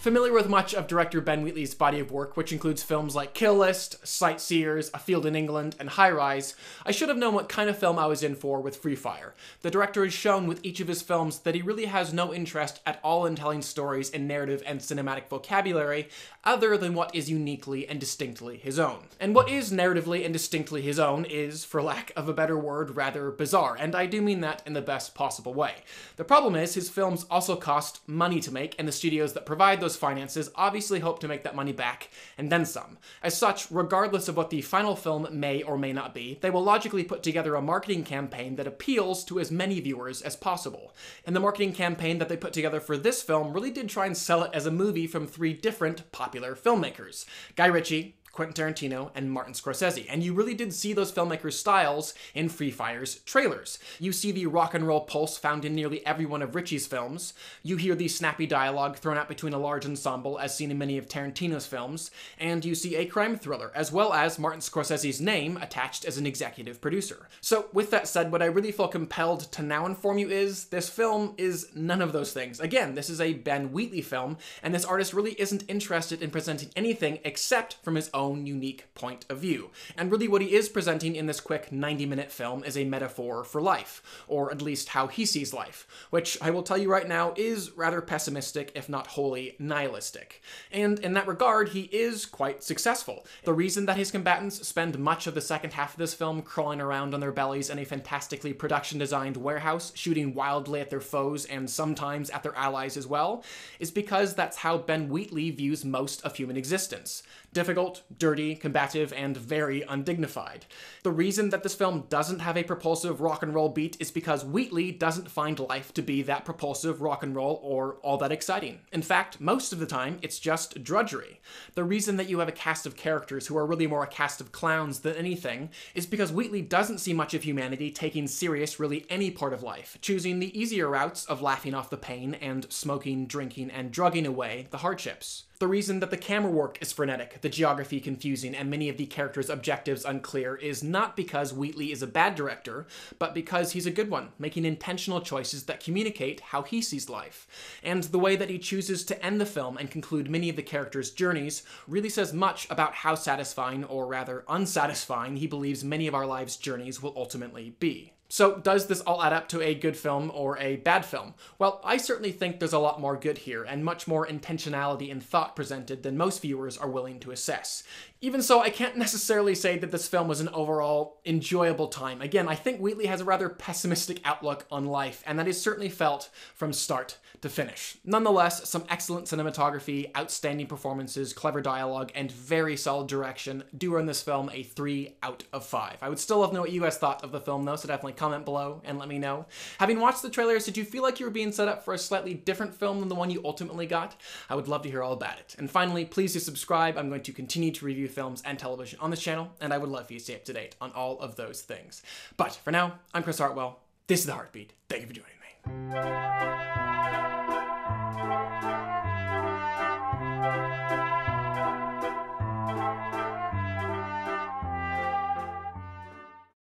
Familiar with much of director Ben Wheatley's body of work, which includes films like Kill List, Sightseers, A Field in England, and High Rise, I should have known what kind of film I was in for with Free Fire. The director has shown with each of his films that he really has no interest at all in telling stories in narrative and cinematic vocabulary, other than what is uniquely and distinctly his own. And what is narratively and distinctly his own is, for lack of a better word, rather bizarre, and I do mean that in the best possible way. The problem is, his films also cost money to make, and the studios that provide those finances obviously hope to make that money back, and then some. As such, regardless of what the final film may or may not be, they will logically put together a marketing campaign that appeals to as many viewers as possible. And the marketing campaign that they put together for this film really did try and sell it as a movie from three different popular filmmakers: Guy Ritchie, Quentin Tarantino, and Martin Scorsese. And you really did see those filmmakers' styles in Free Fire's trailers. You see the rock and roll pulse found in nearly every one of Ritchie's films. You hear the snappy dialogue thrown out between a large ensemble as seen in many of Tarantino's films. And you see a crime thriller, as well as Martin Scorsese's name attached as an executive producer. So with that said, what I really feel compelled to now inform you is this film is none of those things. Again, this is a Ben Wheatley film, and this artist really isn't interested in presenting anything except from his own unique point of view. And really what he is presenting in this quick 90-minute film is a metaphor for life, or at least how he sees life, which I will tell you right now is rather pessimistic, if not wholly nihilistic. And in that regard, he is quite successful. The reason that his combatants spend much of the second half of this film crawling around on their bellies in a fantastically production-designed warehouse, shooting wildly at their foes and sometimes at their allies as well, is because that's how Ben Wheatley views most of human existence. Difficult, dirty, combative, and very undignified. The reason that this film doesn't have a propulsive rock and roll beat is because Wheatley doesn't find life to be that propulsive rock and roll or all that exciting. In fact, most of the time, it's just drudgery. The reason that you have a cast of characters who are really more a cast of clowns than anything is because Wheatley doesn't see much of humanity taking serious really any part of life, choosing the easier routes of laughing off the pain and smoking, drinking, and drugging away the hardships. The reason that the camera work is frenetic, the geography confusing, and many of the characters' objectives unclear is not because Wheatley is a bad director, but because he's a good one, making intentional choices that communicate how he sees life. And the way that he chooses to end the film and conclude many of the characters' journeys really says much about how satisfying, or rather unsatisfying, he believes many of our lives' journeys will ultimately be. So does this all add up to a good film or a bad film? Well, I certainly think there's a lot more good here, and much more intentionality and thought presented than most viewers are willing to assess. Even so, I can't necessarily say that this film was an overall enjoyable time. Again, I think Wheatley has a rather pessimistic outlook on life, and that is certainly felt from start to finish. Nonetheless, some excellent cinematography, outstanding performances, clever dialogue, and very solid direction do earn this film a 3 out of 5. I would still love to know what you guys thought of the film though, so definitely comment below and let me know. Having watched the trailers, did you feel like you were being set up for a slightly different film than the one you ultimately got? I would love to hear all about it. And finally, please do subscribe. I'm going to continue to review films and television on this channel, and I would love for you to stay up to date on all of those things. But for now, I'm Hartwell. This is The Heartbeat. Thank you for joining me.